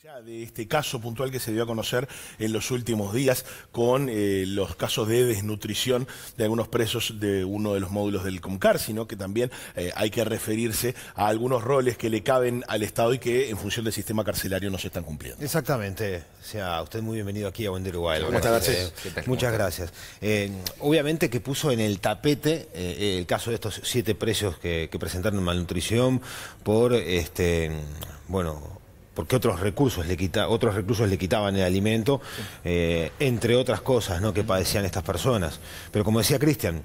Ya de este caso puntual que se dio a conocer en los últimos días con los casos de desnutrición de algunos presos de uno de los módulos del COMCAR, sino que también hay que referirse a algunos roles que le caben al Estado y que en función del sistema carcelario no se están cumpliendo. Exactamente. Sea usted muy bienvenido aquí a Buen Día Uruguay. Buenas tardes. Muchas gracias. Obviamente que puso en el tapete el caso de estos 7 presos que presentaron malnutrición por, porque otros reclusos le quitaban el alimento, entre otras cosas, ¿no?, que padecían estas personas. Pero como decía Cristian,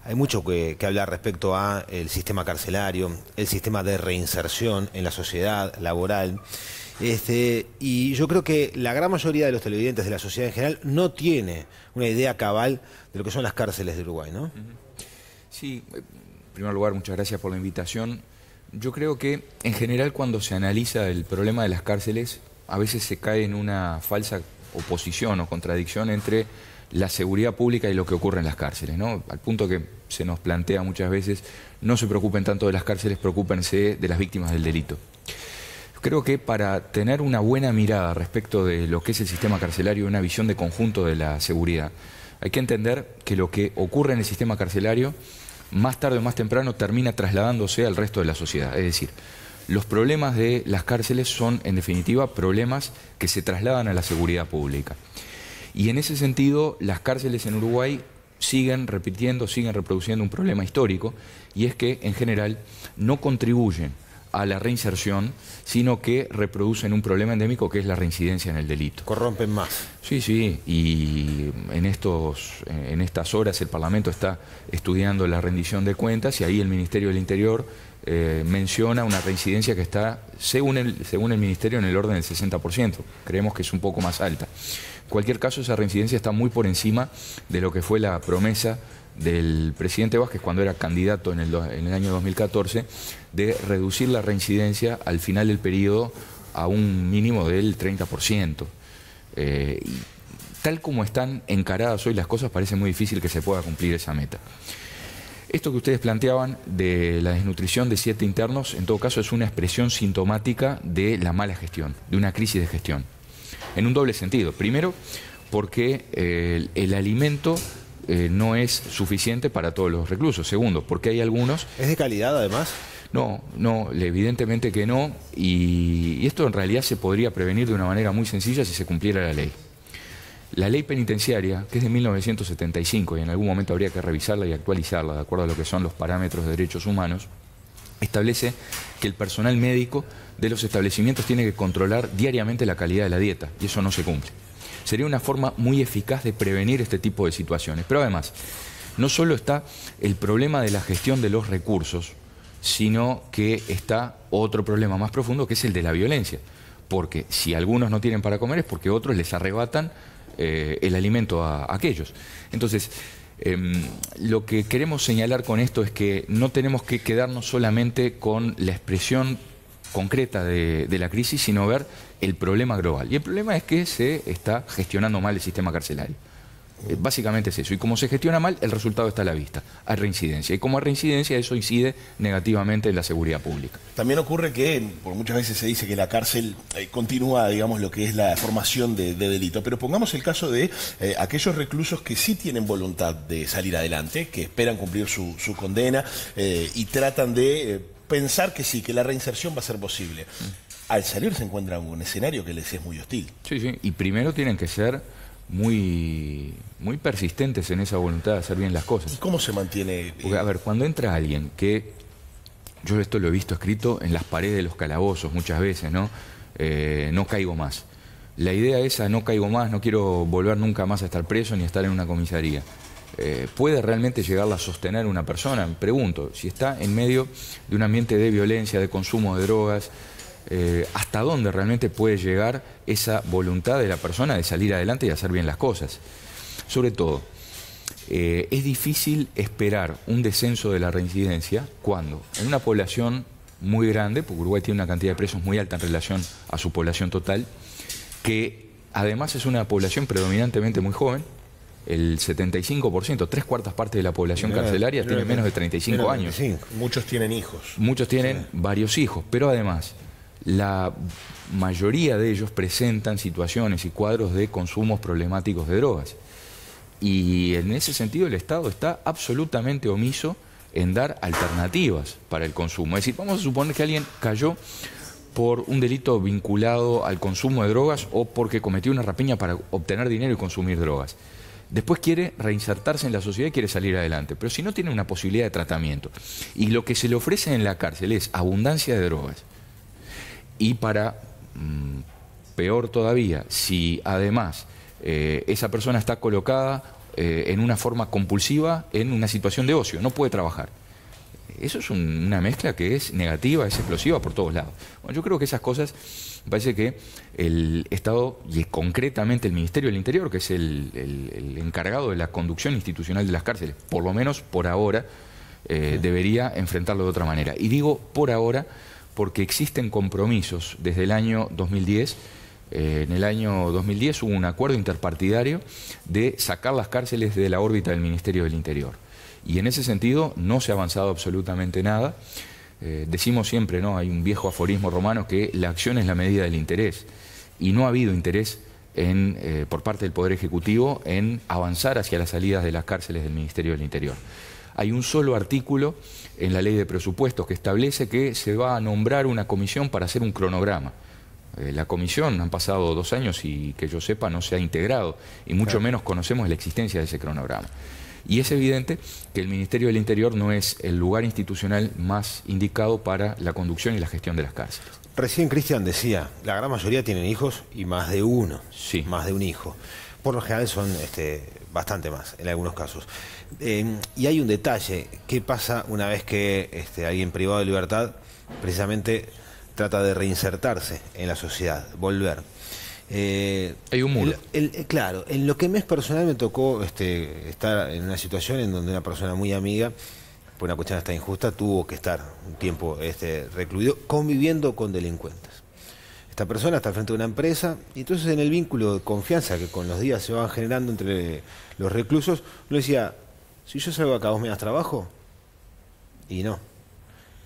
hay mucho que hablar respecto a el sistema carcelario, el sistema de reinserción en la sociedad laboral. Y yo creo que la gran mayoría de los televidentes de la sociedad en general no tiene una idea cabal de lo que son las cárceles de Uruguay, ¿no? Sí, en primer lugar, muchas gracias por la invitación. Yo creo que, en general, cuando se analiza el problema de las cárceles, a veces se cae en una falsa oposición o contradicción entre la seguridad pública y lo que ocurre en las cárceles, ¿no? Al punto que se nos plantea muchas veces, no se preocupen tanto de las cárceles, preocúpense de las víctimas del delito. Creo que para tener una buena mirada respecto de lo que es el sistema carcelario y una visión de conjunto de la seguridad, hay que entender que lo que ocurre en el sistema carcelario más tarde o más temprano termina trasladándose al resto de la sociedad. Es decir, los problemas de las cárceles son, en definitiva, problemas que se trasladan a la seguridad pública. Y en ese sentido, las cárceles en Uruguay siguen repitiendo, siguen reproduciendo un problema histórico, y es que, en general, no contribuyen a la reinserción, sino que reproducen un problema endémico que es la reincidencia en el delito. Corrompen más. Sí, sí, y en estas horas el Parlamento está estudiando la rendición de cuentas y ahí el Ministerio del Interior menciona una reincidencia que está, según el Ministerio, en el orden del 60%. Creemos que es un poco más alta. En cualquier caso, esa reincidencia está muy por encima de lo que fue la promesa del presidente Vázquez cuando era candidato en el año 2014 de reducir la reincidencia al final del periodo a un mínimo del 30%. Y tal como están encaradas hoy las cosas, parece muy difícil que se pueda cumplir esa meta. Esto que ustedes planteaban de la desnutrición de 7 internos, en todo caso es una expresión sintomática de la mala gestión, de una crisis de gestión, en un doble sentido. Primero, porque el alimento no es suficiente para todos los reclusos. Segundo, porque hay algunos... ¿Es de calidad, además? No, evidentemente que no, y esto en realidad se podría prevenir de una manera muy sencilla si se cumpliera la ley. La ley penitenciaria, que es de 1975, y en algún momento habría que revisarla y actualizarla de acuerdo a lo que son los parámetros de derechos humanos, establece que el personal médico de los establecimientos tiene que controlar diariamente la calidad de la dieta, y eso no se cumple. Sería una forma muy eficaz de prevenir este tipo de situaciones. Pero además, no solo está el problema de la gestión de los recursos, sino que está otro problema más profundo, que es el de la violencia. Porque si algunos no tienen para comer es porque otros les arrebatan el alimento a aquellos. Entonces, lo que queremos señalar con esto es que no tenemos que quedarnos solamente con la expresión concreta de la crisis, sino ver el problema global. Y el problema es que se está gestionando mal el sistema carcelario. Básicamente es eso. Y como se gestiona mal, el resultado está a la vista. Hay reincidencia. Y como hay reincidencia, eso incide negativamente en la seguridad pública. También ocurre que, por muchas veces se dice que la cárcel continúa, digamos, lo que es la formación de delito. Pero pongamos el caso de aquellos reclusos que sí tienen voluntad de salir adelante, que esperan cumplir su condena y tratan de pensar que sí, que la reinserción va a ser posible. Al salir se encuentran un escenario que les es muy hostil. Sí, sí. Y primero tienen que ser muy persistentes en esa voluntad de hacer bien las cosas. ¿Y cómo se mantiene? Porque, a ver, cuando entra alguien que... Yo esto lo he visto escrito en las paredes de los calabozos muchas veces, ¿no? No caigo más. La idea esa, no caigo más, no quiero volver nunca más a estar preso ni a estar en una comisaría. ¿Puede realmente llegarla a sostener una persona? Me pregunto, si está en medio de un ambiente de violencia, de consumo de drogas, ¿hasta dónde realmente puede llegar esa voluntad de la persona de salir adelante y hacer bien las cosas? Sobre todo, es difícil esperar un descenso de la reincidencia cuando en una población muy grande, porque Uruguay tiene una cantidad de presos muy alta en relación a su población total, que además es una población predominantemente muy joven. El 75%, 3/4 partes de la población carcelaria tiene menos de 35 años. Muchos tienen hijos. Muchos tienen varios hijos, pero además la mayoría de ellos presentan situaciones y cuadros de consumos problemáticos de drogas. Y en ese sentido el Estado está absolutamente omiso en dar alternativas para el consumo. Es decir, vamos a suponer que alguien cayó por un delito vinculado al consumo de drogas o porque cometió una rapiña para obtener dinero y consumir drogas. Después quiere reinsertarse en la sociedad y quiere salir adelante. Pero si no tiene una posibilidad de tratamiento y lo que se le ofrece en la cárcel es abundancia de drogas, y para, peor todavía, si además esa persona está colocada en una forma compulsiva en una situación de ocio, no puede trabajar. Eso es una mezcla que es negativa, es explosiva por todos lados. Bueno, yo creo que esas cosas, me parece que el Estado, y concretamente el Ministerio del Interior, que es el encargado de la conducción institucional de las cárceles, por lo menos por ahora, debería enfrentarlo de otra manera. Y digo por ahora porque existen compromisos desde el año 2010. En el año 2010 hubo un acuerdo interpartidario de sacar las cárceles de la órbita del Ministerio del Interior. Y en ese sentido no se ha avanzado absolutamente nada. Decimos siempre, ¿no? Hay un viejo aforismo romano que la acción es la medida del interés. Y no ha habido interés por parte del Poder Ejecutivo en avanzar hacia las salidas de las cárceles del Ministerio del Interior. Hay un solo artículo en la Ley de Presupuestos que establece que se va a nombrar una comisión para hacer un cronograma. La comisión, han pasado 2 años y que yo sepa no se ha integrado y mucho menos conocemos la existencia de ese cronograma. Y es evidente que el Ministerio del Interior no es el lugar institucional más indicado para la conducción y la gestión de las cárceles. Recién Cristian decía, la gran mayoría tienen hijos y más de uno, sí. Más de un hijo. Por lo general son bastante más en algunos casos. Y hay un detalle, ¿qué pasa una vez que alguien privado de libertad precisamente trata de reinsertarse en la sociedad, volver? Hay un muro. Claro, en lo que me es personal me tocó estar en una situación en donde una persona muy amiga, por una cuestión hasta injusta, tuvo que estar un tiempo recluido, conviviendo con delincuentes. Esta persona está frente a una empresa y entonces en el vínculo de confianza que con los días se van generando entre los reclusos, uno decía, si yo salgo acá, ¿vos me das trabajo? Y no.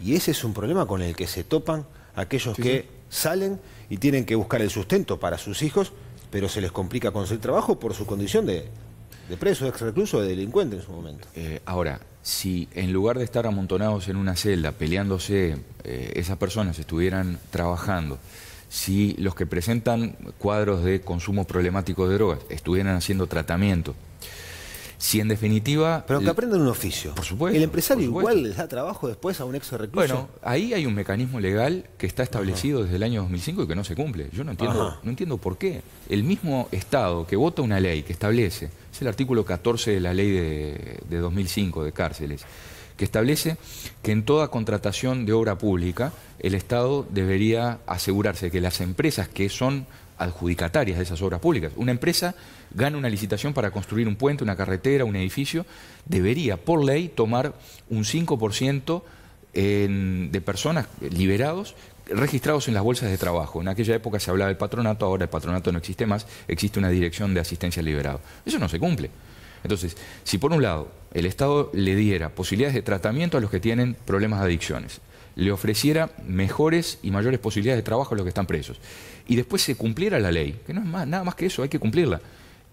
Y ese es un problema con el que se topan aquellos que salen y tienen que buscar el sustento para sus hijos, pero se les complica conseguir trabajo por su condición de preso, de ex-recluso, de delincuente en su momento. Ahora, si en lugar de estar amontonados en una celda peleándose, esas personas estuvieran trabajando, si los que presentan cuadros de consumo problemático de drogas estuvieran haciendo tratamiento, si en definitiva... Pero que aprendan un oficio. Por supuesto. El empresario igual les da trabajo después a un ex-recluso. Bueno, ahí hay un mecanismo legal que está establecido desde el año 2005 y que no se cumple. Yo no entiendo por qué. El mismo Estado que vota una ley que establece, es el artículo 14 de la ley de 2005 de cárceles, que establece que en toda contratación de obra pública el Estado debería asegurarse que las empresas que son adjudicatarias de esas obras públicas, una empresa gana una licitación para construir un puente, una carretera, un edificio, debería por ley tomar un 5% de personas liberados registrados en las bolsas de trabajo. En aquella época se hablaba del patronato, ahora el patronato no existe más, existe una dirección de asistencia al liberado. Eso no se cumple. Entonces, si por un lado el Estado le diera posibilidades de tratamiento a los que tienen problemas de adicciones, le ofreciera mejores y mayores posibilidades de trabajo a los que están presos, y después se cumpliera la ley, que no es nada más que eso, hay que cumplirla.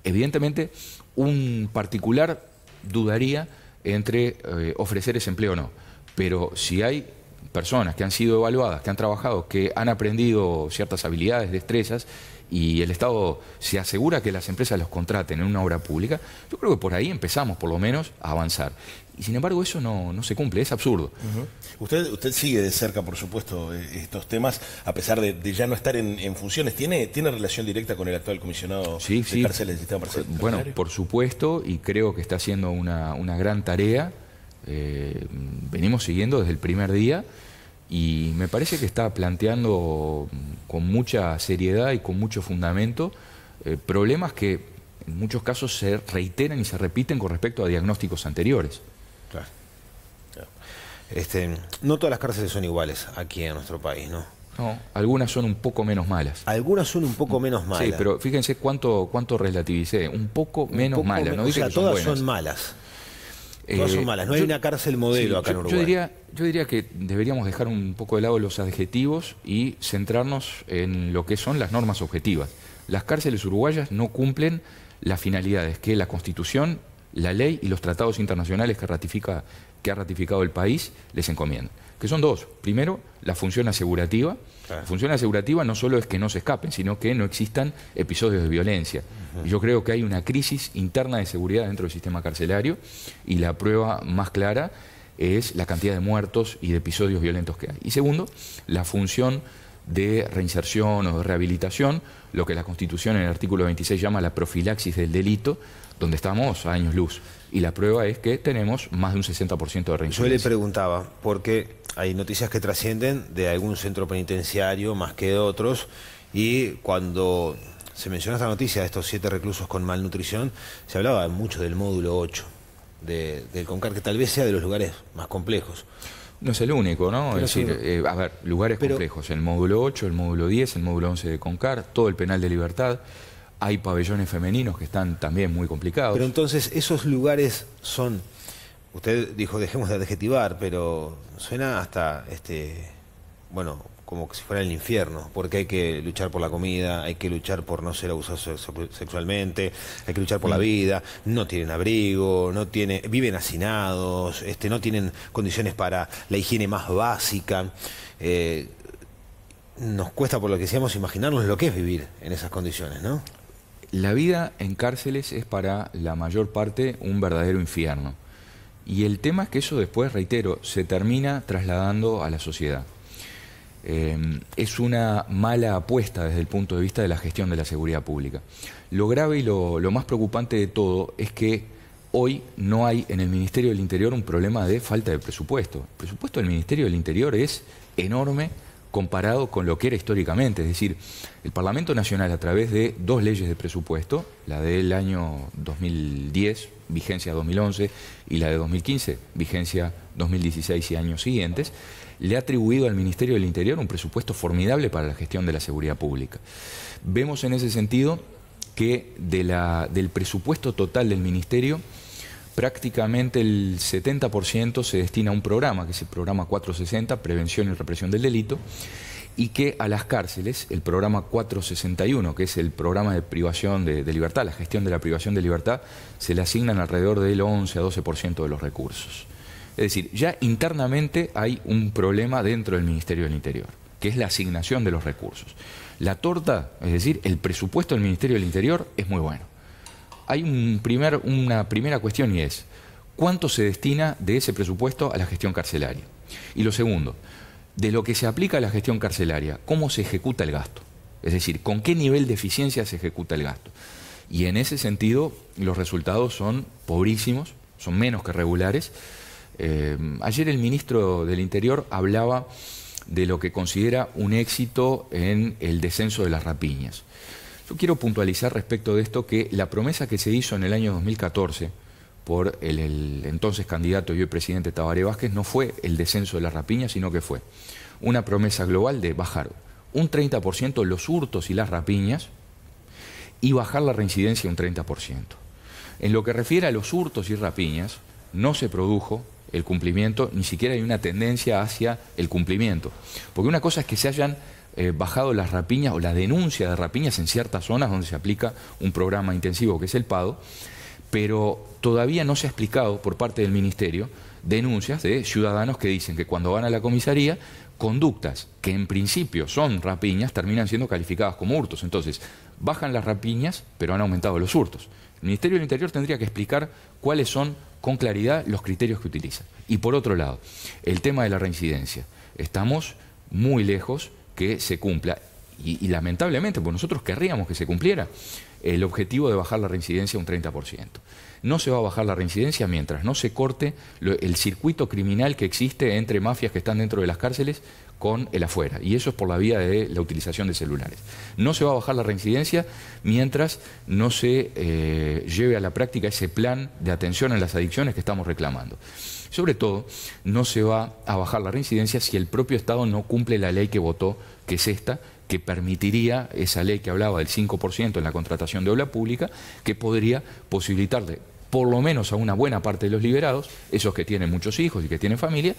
Evidentemente, un particular dudaría entre ofrecer ese empleo o no, pero si hay personas que han sido evaluadas, que han trabajado, que han aprendido ciertas habilidades, destrezas, y el Estado se asegura que las empresas los contraten en una obra pública, yo creo que por ahí empezamos por lo menos a avanzar. Y sin embargo eso no se cumple, es absurdo. Usted sigue de cerca, por supuesto, estos temas, a pesar de ya no estar en funciones. ¿Tiene relación directa con el actual comisionado de cárceles del sistema carcelario? Bueno, por supuesto, y creo que está haciendo una gran tarea. Venimos siguiendo desde el primer día y me parece que está planteando con mucha seriedad y con mucho fundamento problemas que en muchos casos se reiteran y se repiten con respecto a diagnósticos anteriores. Claro. No todas las cárceles son iguales aquí en nuestro país, ¿no? No, algunas son un poco menos malas. Algunas son un poco menos malas. Sí, pero fíjense cuánto relativicé, un poco menos malas. No o sea, que son todas buenas. son malas. Todas son malas, no hay una cárcel modelo acá en Uruguay. Yo diría que deberíamos dejar un poco de lado los adjetivos y centrarnos en lo que son las normas objetivas. Las cárceles uruguayas no cumplen las finalidades que la Constitución, la ley y los tratados internacionales que ha ratificado el país les encomiendan, que son dos. Primero, la función asegurativa. La función asegurativa no solo es que no se escapen, sino que no existan episodios de violencia. Yo creo que hay una crisis interna de seguridad dentro del sistema carcelario y la prueba más clara es la cantidad de muertos y de episodios violentos que hay. Y segundo, la función de reinserción o de rehabilitación, lo que la Constitución en el artículo 26 llama la profilaxis del delito, donde estamos a años luz. Y la prueba es que tenemos más de un 60% de reinserción. Yo le preguntaba, porque hay noticias que trascienden de algún centro penitenciario más que de otros, y cuando se menciona esta noticia de estos 7 reclusos con malnutrición, se hablaba mucho del módulo 8 del CONCAR, que tal vez sea de los lugares más complejos. No es el único, ¿no? Pero es decir, a ver, lugares complejos, el módulo 8, el módulo 10, el módulo 11 de CONCAR, todo el penal de Libertad. Hay pabellones femeninos que están también muy complicados. Pero entonces, esos lugares son... Usted dijo, dejemos de adjetivar, pero suena hasta, bueno, como si fuera el infierno, porque hay que luchar por la comida, hay que luchar por no ser abusados sexualmente, hay que luchar por la vida, no tienen abrigo, viven hacinados, no tienen condiciones para la higiene más básica. Nos cuesta, por lo que decíamos, imaginarnos lo que es vivir en esas condiciones, ¿no? La vida en cárceles es para la mayor parte un verdadero infierno. Y el tema es que eso después, reitero, se termina trasladando a la sociedad. Es una mala apuesta desde el punto de vista de la gestión de la seguridad pública. Lo grave y lo más preocupante de todo es que hoy no hay en el Ministerio del Interior un problema de falta de presupuesto. El presupuesto del Ministerio del Interior es enorme comparado con lo que era históricamente. Es decir, el Parlamento Nacional, a través de 2 leyes de presupuesto, la del año 2010, vigencia 2011, y la de 2015, vigencia 2016 y años siguientes, le ha atribuido al Ministerio del Interior un presupuesto formidable para la gestión de la seguridad pública. Vemos en ese sentido que del presupuesto total del Ministerio, prácticamente el 70% se destina a un programa, que es el programa 460, Prevención y Represión del Delito, y que a las cárceles, el programa 461, que es el programa de privación de libertad, la gestión de la privación de libertad, se le asignan alrededor del 11 a 12% de los recursos. Es decir, ya internamente hay un problema dentro del Ministerio del Interior, que es la asignación de los recursos. La torta, es decir, el presupuesto del Ministerio del Interior es muy bueno. Hay una primera cuestión y es, ¿cuánto se destina de ese presupuesto a la gestión carcelaria? Y lo segundo, de lo que se aplica a la gestión carcelaria, ¿cómo se ejecuta el gasto? Es decir, ¿con qué nivel de eficiencia se ejecuta el gasto? Y en ese sentido, los resultados son pobrísimos, son menos que regulares. Ayer el ministro del Interior hablaba de lo que considera un éxito en el descenso de las rapiñas. Yo quiero puntualizar respecto de esto que la promesa que se hizo en el año 2014 por el entonces candidato y hoy presidente Tabaré Vázquez no fue el descenso de las rapiñas, sino que fue una promesa global de bajar un 30% los hurtos y las rapiñas y bajar la reincidencia un 30%. En lo que refiere a los hurtos y rapiñas, no se produjo el cumplimiento, ni siquiera hay una tendencia hacia el cumplimiento. Porque una cosa es que se hayan bajado las rapiñas o la denuncia de rapiñas en ciertas zonas donde se aplica un programa intensivo que es el PADO, pero todavía no se ha explicado por parte del Ministerio denuncias de ciudadanos que dicen que cuando van a la comisaría, conductas que en principio son rapiñas terminan siendo calificadas como hurtos. Entonces, bajan las rapiñas, pero han aumentado los hurtos. El Ministerio del Interior tendría que explicar cuáles son con claridad los criterios que utiliza. Y por otro lado, el tema de la reincidencia. Estamos muy lejos que se cumpla, y lamentablemente, pues nosotros querríamos que se cumpliera, el objetivo de bajar la reincidencia un 30%. No se va a bajar la reincidencia mientras no se corte el circuito criminal que existe entre mafias que están dentro de las cárceles con el afuera, y eso es por la vía de la utilización de celulares. No se va a bajar la reincidencia mientras no se lleve a la práctica ese plan de atención a las adicciones que estamos reclamando. Sobre todo, no se va a bajar la reincidencia si el propio Estado no cumple la ley que votó, que es esta, que permitiría esa ley que hablaba del 5% en la contratación de obra pública, que podría posibilitarle por lo menos a una buena parte de los liberados, esos que tienen muchos hijos y que tienen familia,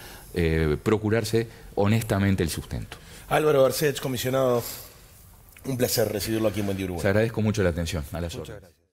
procurarse honestamente el sustento. Álvaro Garcés, comisionado, un placer recibirlo aquí en Buen Día Uruguay. Les agradezco mucho la atención. A las órdenes.